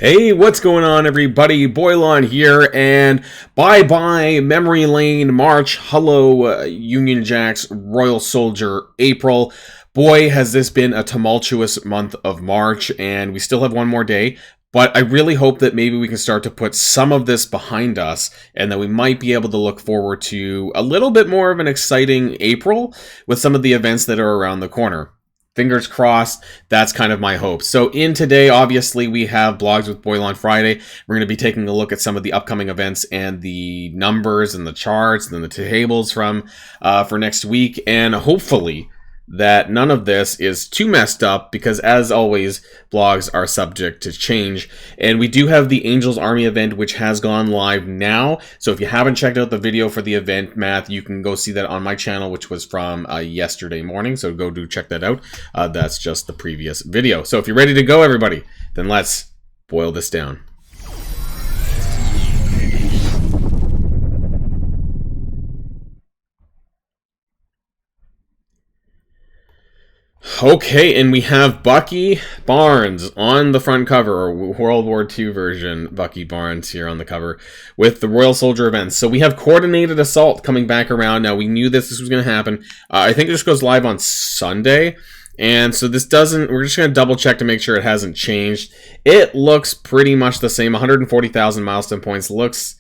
Hey, what's going on, everybody? Boilon here, and bye-bye Memory Lane March. Hello, Union Jacks, Royal Soldier, April. Boy, has this been a tumultuous month of March, and we still have one more day. But I really hope that maybe we can start to put some of this behind us, and that we might be able to look forward to a little bit more of an exciting April with some of the events that are around the corner. Fingers crossed, that's kind of my hope. So in today, obviously, we have Blogs with Boilon Friday. We're going to be taking a look at some of the upcoming events and the numbers and the charts and the tables from for next week. And hopefully that none of this is too messed up, because as always, blogs are subject to change. And we do have the Angels Army event, which has gone live now. So if you haven't checked out the video for the event, Matt, you can go see that on my channel, which was from yesterday morning. So go do check that out. That's just the previous video. So if you're ready to go, everybody, then let's boil this down. Okay, and we have Bucky Barnes on the front cover, or World War II version Bucky Barnes here on the cover with the Royal Soldier events. So we have Coordinated Assault coming back around. Now, we knew this was going to happen. I think this goes live on Sunday. And so this doesn't, we're just going to double check to make sure it hasn't changed. It looks pretty much the same. 140,000 milestone points looks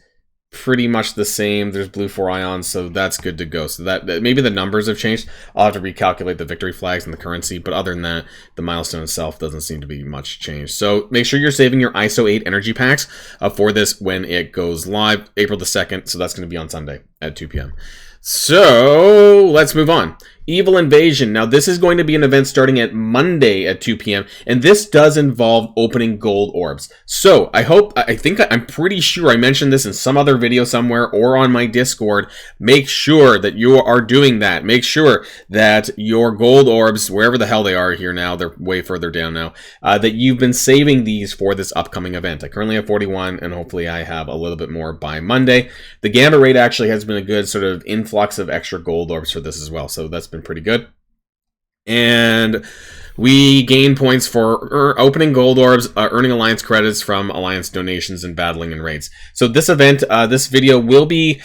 pretty much the same. There's blue 4 ions, so that's good to go. So that maybe the numbers have changed. I'll have to recalculate the victory flags and the currency, but other than that, the milestone itself doesn't seem to be much changed. So make sure you're saving your ISO 8 energy packs for this when it goes live, April the 2nd. So that's going to be on Sunday at 2 p.m. So let's move on. Evil Invasion. Now, this is going to be an event starting at Monday at 2 p.m. And this does involve opening gold orbs. So I'm pretty sure I mentioned this in some other video somewhere or on my Discord. Make sure that you are doing that. Make sure that your gold orbs, wherever the hell they are here now, they're way further down now, that you've been saving these for this upcoming event. I currently have 41, and hopefully I have a little bit more by Monday. The gamma rate actually has been a good sort of influx of extra gold orbs for this as well. So that's been pretty good. And we gain points for opening gold orbs, earning alliance credits from alliance donations, and battling in raids. So this event, this video will be,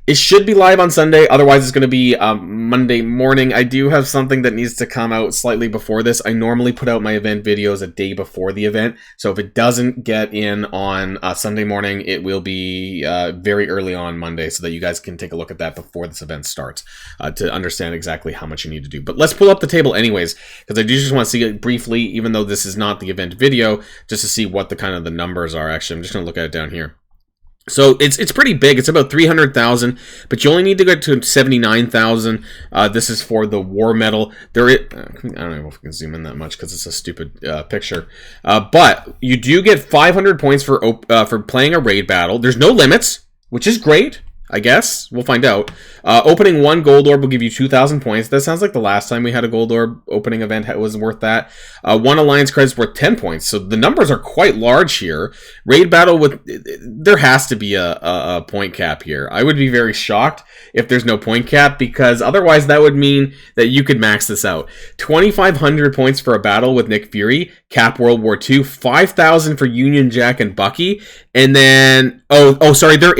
it should be live on Sunday. Otherwise, it's going to be Monday morning. I do have something that needs to come out slightly before this. I normally put out my event videos a day before the event. So if it doesn't get in on Sunday morning, it will be very early on Monday, so that you guys can take a look at that before this event starts to understand exactly how much you need to do. But let's pull up the table anyways, because I do just want to see it briefly, even though this is not the event video, just to see what the kind of the numbers are. Actually, I'm just going to look at it down here. So it's pretty big. It's about 300,000, but you only need to get to 79,000. This is for the war medal. I don't know if we can zoom in that much because it's a stupid picture. But you do get 500 points for playing a raid battle. There's no limits, which is great. I guess. We'll find out. Opening one gold orb will give you 2,000 points. That sounds like the last time we had a gold orb opening event was worth that. One alliance credit's worth 10 points. So the numbers are quite large here. Raid battle there has to be a point cap here. I would be very shocked if there's no point cap, because otherwise that would mean that you could max this out. 2,500 points for a battle with Nick Fury, cap World War II, 5,000 for Union Jack and Bucky, and then, sorry, there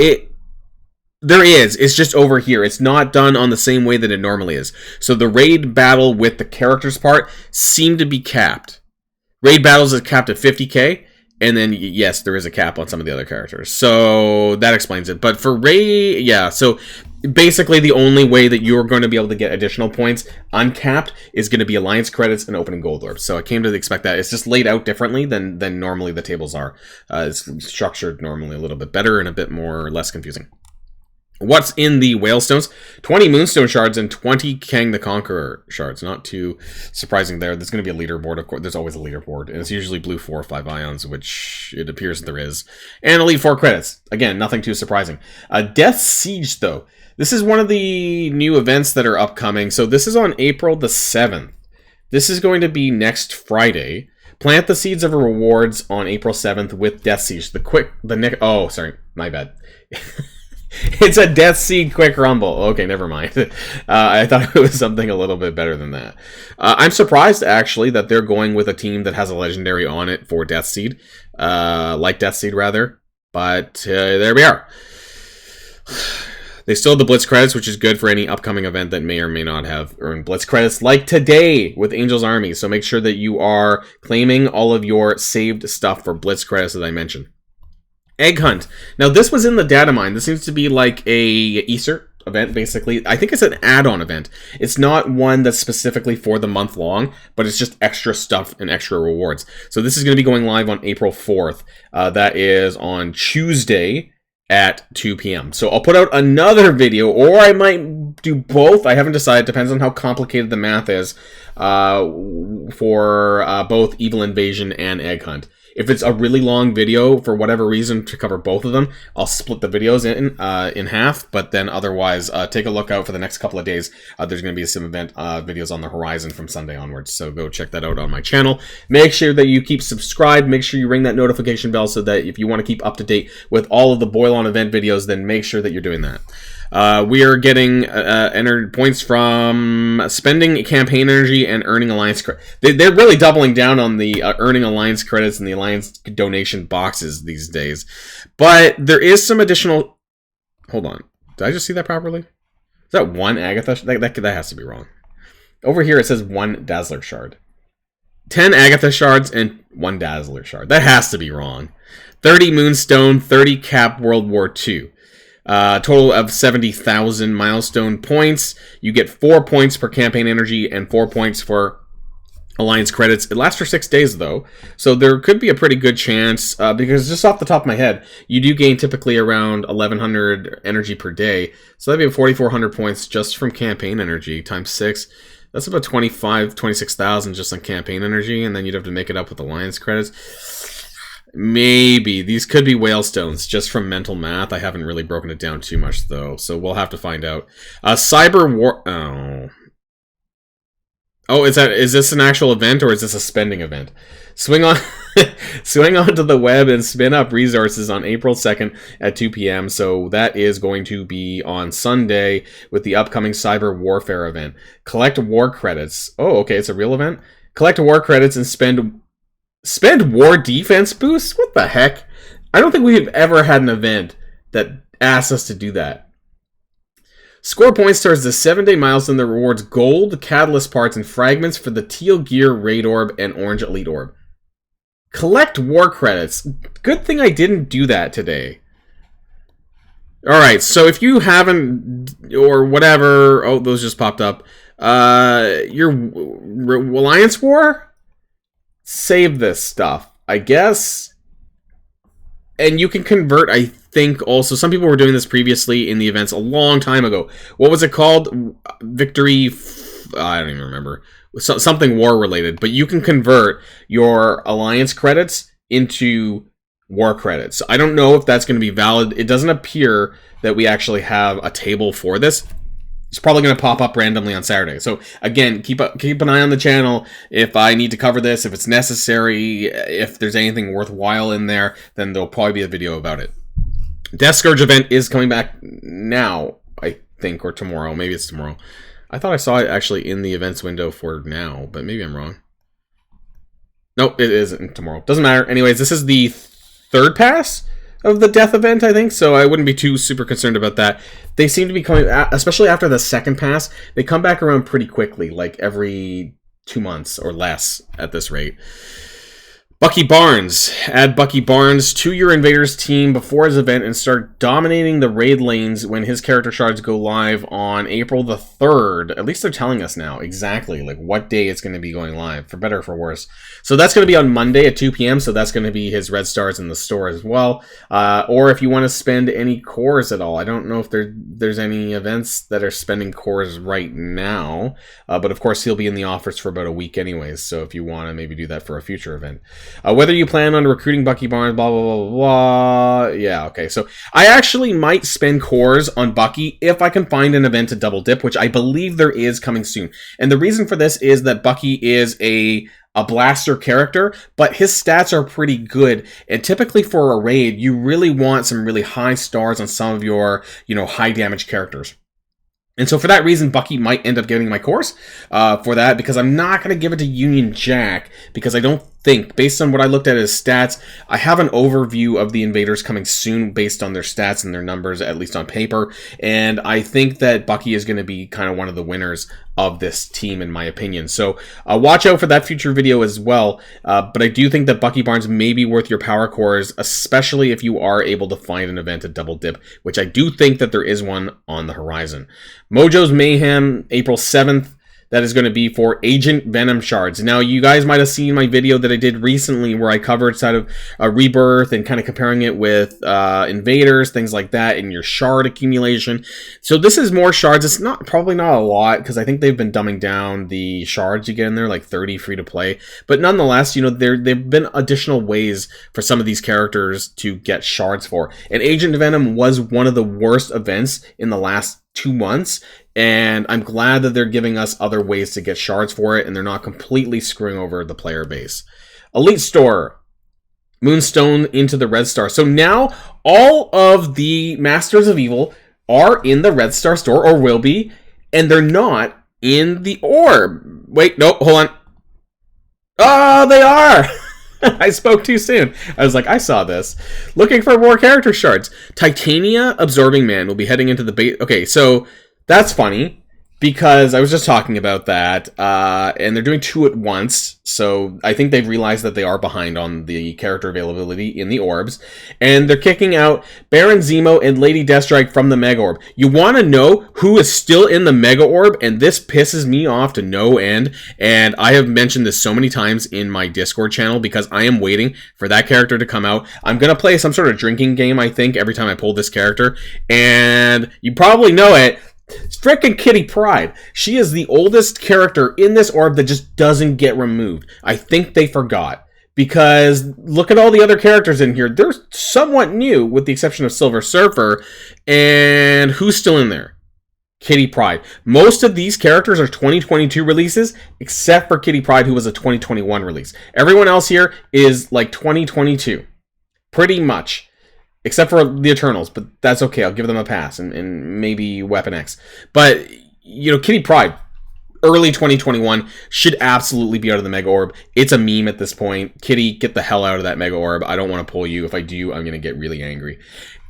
is. It's just over here. It's not done on the same way that it normally is. So the raid battle with the characters part seem to be capped. Raid battles is capped at 50k. And then, yes, there is a cap on some of the other characters. So that explains it. But for raid, yeah. So basically the only way that you're going to be able to get additional points uncapped is going to be alliance credits and opening gold orbs. So I came to expect that. It's just laid out differently than normally the tables are. It's structured normally a little bit better and a bit more less confusing. What's in the Whalestones? 20 Moonstone shards and 20 Kang the Conqueror shards. Not too surprising there. There's going to be a leaderboard, of course. There's always a leaderboard. And it's usually blue 4 or 5 ions, which it appears there is. And Elite 4 credits. Again, nothing too surprising. Death Siege, though. This is one of the new events that are upcoming. So this is on April the 7th. This is going to be next Friday. Plant the seeds of rewards on April 7th with Death Siege. Oh, sorry. My bad. It's a Death Seed Quick Rumble. Okay, never mind. I thought it was something a little bit better than that. I'm surprised, actually, that they're going with a team that has a legendary on it for Death Seed. Like Death Seed, rather. But there we are. They still have the Blitz credits, which is good for any upcoming event that may or may not have earned Blitz credits, like today with Angel's Army. So make sure that you are claiming all of your saved stuff for Blitz credits, as I mentioned. Egg Hunt. Now, this was in the data mine. This seems to be like a Easter event, basically. I think it's an add-on event. It's not one that's specifically for the month long, but it's just extra stuff and extra rewards. So this is going to be going live on April 4th. That is on Tuesday at 2 p.m. So I'll put out another video, or I might do both. I haven't decided. Depends on how complicated the math is for both Evil Invasion and Egg Hunt. If it's a really long video, for whatever reason, to cover both of them, I'll split the videos in half, but then otherwise, take a look out for the next couple of days. There's going to be some event videos on the horizon from Sunday onwards, so go check that out on my channel. Make sure that you keep subscribed. Make sure you ring that notification bell so that if you want to keep up to date with all of the Boilon event videos, then make sure that you're doing that. We are getting entered points from spending campaign energy and earning alliance credit. They're really doubling down on the earning alliance credits and the alliance donation boxes these days. But there is some additional... Hold on. Did I just see that properly? Is that one Agatha? That has to be wrong. Over here it says 1 Dazzler Shard. 10 Agatha Shards and 1 Dazzler Shard. That has to be wrong. 30 Moonstone, 30 Cap World War II. Total of 70,000 milestone points. You get 4 points per campaign energy and 4 points for alliance credits. It lasts for 6 days, though, so there could be a pretty good chance, because just off the top of my head, you do gain typically around 1,100 energy per day, so that'd be 4,400 points just from campaign energy times 6. That's about 26,000 just on campaign energy, and then you'd have to make it up with alliance credits. Maybe. These could be whalestones, just from mental math. I haven't really broken it down too much, though, so we'll have to find out. Cyber War... Oh, is this an actual event, or is this a spending event? Swing onto the web and spin up resources on April 2nd at 2 p.m. So that is going to be on Sunday with the upcoming Cyber Warfare event. Collect war credits. Oh, okay, it's a real event. Collect war credits and spend war defense boosts? What the heck? I don't think we've ever had an event that asks us to do that. Score points towards the 7-day milestone that rewards gold, catalyst parts, and fragments for the teal gear raid orb and orange elite orb. Collect war credits. Good thing I didn't do that today. Alright, so if you haven't, or whatever, oh, those just popped up. Your Alliance War? Save this stuff, I guess. And you can convert, I think, also. Some people were doing this previously in the events a long time ago. What was it called? Victory... I don't even remember. Something war-related. But you can convert your alliance credits into war credits. I don't know if that's going to be valid. It doesn't appear that we actually have a table for this. It's probably going to pop up randomly on Saturday. So, again, keep an eye on the channel. If I need to cover this, if it's necessary, if there's anything worthwhile in there, then there'll probably be a video about it. Death Scourge event is coming back now, I think, or tomorrow. Maybe it's tomorrow. I thought I saw it actually in the events window for now, but maybe I'm wrong. Nope, it isn't tomorrow. Doesn't matter. Anyways, this is the third pass of the death event, I think, so I wouldn't be too super concerned about that. They seem to be coming, especially after the second pass, they come back around pretty quickly, like every 2 months or less at this rate. Bucky Barnes. Add Bucky Barnes to your Invaders team before his event and start dominating the raid lanes when his character shards go live on April the 3rd. At least they're telling us now exactly like what day it's going to be going live, for better or for worse. So that's going to be on Monday at 2 p.m. So that's going to be his red stars in the store as well. Or if you want to spend any cores at all. I don't know if there's any events that are spending cores right now. But of course, he'll be in the offers for about a week anyways. So if you want to maybe do that for a future event. Whether you plan on recruiting Bucky Barnes, blah, blah, blah, blah, blah. Yeah, okay. So I actually might spend cores on Bucky if I can find an event to double dip, which I believe there is coming soon. And the reason for this is that Bucky is a blaster character, but his stats are pretty good. And typically for a raid, you really want some really high stars on some of your, high damage characters. And so for that reason, Bucky might end up getting my course for that, because I'm not going to give it to Union Jack, because I don't think, based on what I looked at his stats, I have an overview of the invaders coming soon based on their stats and their numbers, at least on paper. And I think that Bucky is going to be kind of one of the winners of this team, in my opinion. So watch out for that future video as well. But I do think that Bucky Barnes may be worth your power cores, especially if you are able to find an event to double dip, which I do think that there is one on the horizon. Mojo's Mayhem, April 7th. That is going to be for Agent Venom shards. Now, you guys might have seen my video that I did recently where I covered side of Rebirth and kind of comparing it with invaders, things like that, and your shard accumulation. So this is more shards. It's probably not a lot, because I think they've been dumbing down the shards you get in there, like 30 free to play. But nonetheless, there've been additional ways for some of these characters to get shards for. And Agent Venom was one of the worst events in the last 2 months, and I'm glad that they're giving us other ways to get shards for it, and they're not completely screwing over the player base. Elite Store, Moonstone into the Red Star. So now all of the Masters of Evil are in the Red Star store, or will be, and they're not in the Orb. Wait, no, hold on. Oh, they are! I spoke too soon. I was like, I saw this. Looking for more character shards. Titania Absorbing Man will be heading into the base. Okay, so that's funny, because I was just talking about that, and they're doing 2 at once, so I think they've realized that they are behind on the character availability in the Orbs, and they're kicking out Baron Zemo and Lady Deathstrike from the Mega Orb. You want to know who is still in the Mega Orb, and this pisses me off to no end, and I have mentioned this so many times in my Discord channel, because I am waiting for that character to come out. I'm going to play some sort of drinking game, I think, every time I pull this character, and you probably know it. It's frickin' Kitty Pryde. She is the oldest character in this orb that just doesn't get removed. I think they forgot, because look at all the other characters in here. They're somewhat new, with the exception of Silver Surfer. And who's still in there? Kitty Pryde. Most of these characters are 2022 releases, except for Kitty Pryde, who was a 2021 release. Everyone else here is like 2022. Pretty much. Except for the Eternals, but that's okay. I'll give them a pass, and maybe Weapon X. But, Kitty Pryde, early 2021, should absolutely be out of the Mega Orb. It's a meme at this point. Kitty, get the hell out of that Mega Orb. I don't want to pull you. If I do, I'm going to get really angry.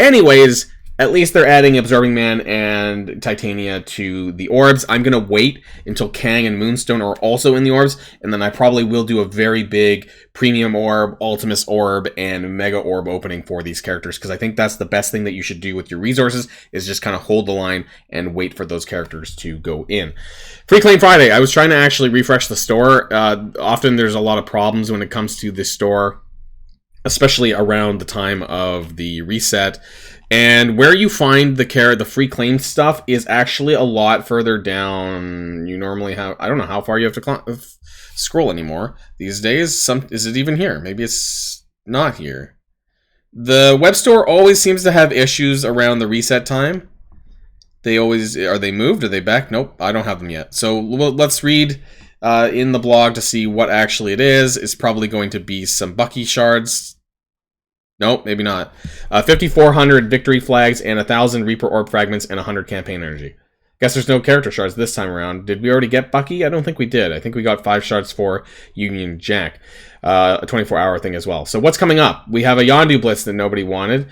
Anyways, at least they're adding Absorbing Man and Titania to the Orbs. I'm going to wait until Kang and Moonstone are also in the Orbs, and then I probably will do a very big Premium Orb, Ultimus Orb, and Mega Orb opening for these characters, because I think that's the best thing that you should do with your resources, is just kind of hold the line and wait for those characters to go in. Free Claim Friday. I was trying to actually refresh the store. Often there's a lot of problems when it comes to this store, especially around the time of the reset. And where you find the free claim stuff is actually a lot further down. You normally have, I don't know how far you have to scroll anymore these days. Is it even here? Maybe it's not here. The web store always seems to have issues around the reset time. Are they moved? Are they back? Nope, I don't have them yet. So let's read in the blog to see what actually it is. It's probably going to be some Bucky shards. Nope, maybe not. 5,400 victory flags and 1,000 Reaper Orb fragments and 100 campaign energy. Guess there's no character shards this time around. Did we already get Bucky? I don't think we did. I think we got 5 shards for Union Jack. A 24-hour thing as well. So what's coming up? We have a Yondu Blitz that nobody wanted.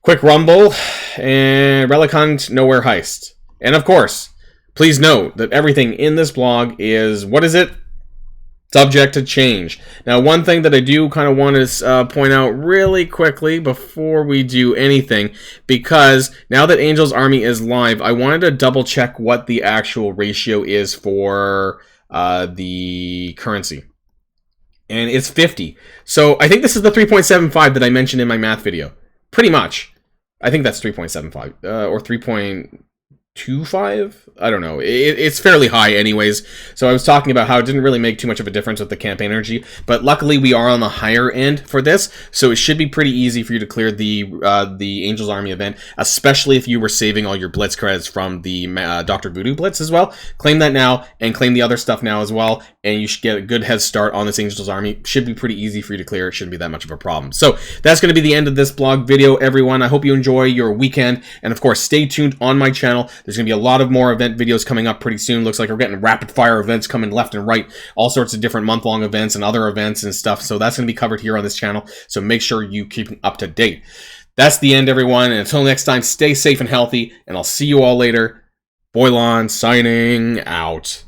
Quick Rumble. And Relic Hunt Nowhere Heist. And of course, please note that everything in this blog is, what is it? Subject to change. Now, one thing that I do kind of want to point out really quickly before we do anything, because now that Angel's Army is live, I wanted to double check what the actual ratio is for the currency. And it's 50. So I think this is the 3.75 that I mentioned in my math video. Pretty much. I think that's 3.75 or 3.25. 2.5. I don't know. It's fairly high anyways. So I was talking about how it didn't really make too much of a difference with the campaign energy, but luckily we are on the higher end for this, so it should be pretty easy for you to clear the Angel's Army event, especially if you were saving all your Blitz credits from the Dr. Voodoo Blitz as well. Claim that now, and claim the other stuff now as well, and you should get a good head start on this Angel's Army. Should be pretty easy for you to clear. It shouldn't be that much of a problem. So that's going to be the end of this blog video, everyone. I hope you enjoy your weekend, and of course, stay tuned on my channel. There's going to be a lot of more event videos coming up pretty soon. Looks like we're getting rapid fire events coming left and right, all sorts of different month-long events and other events and stuff. So that's going to be covered here on this channel. So make sure you keep up to date. That's the end, everyone. And until next time, stay safe and healthy, and I'll see you all later. Boilon signing out.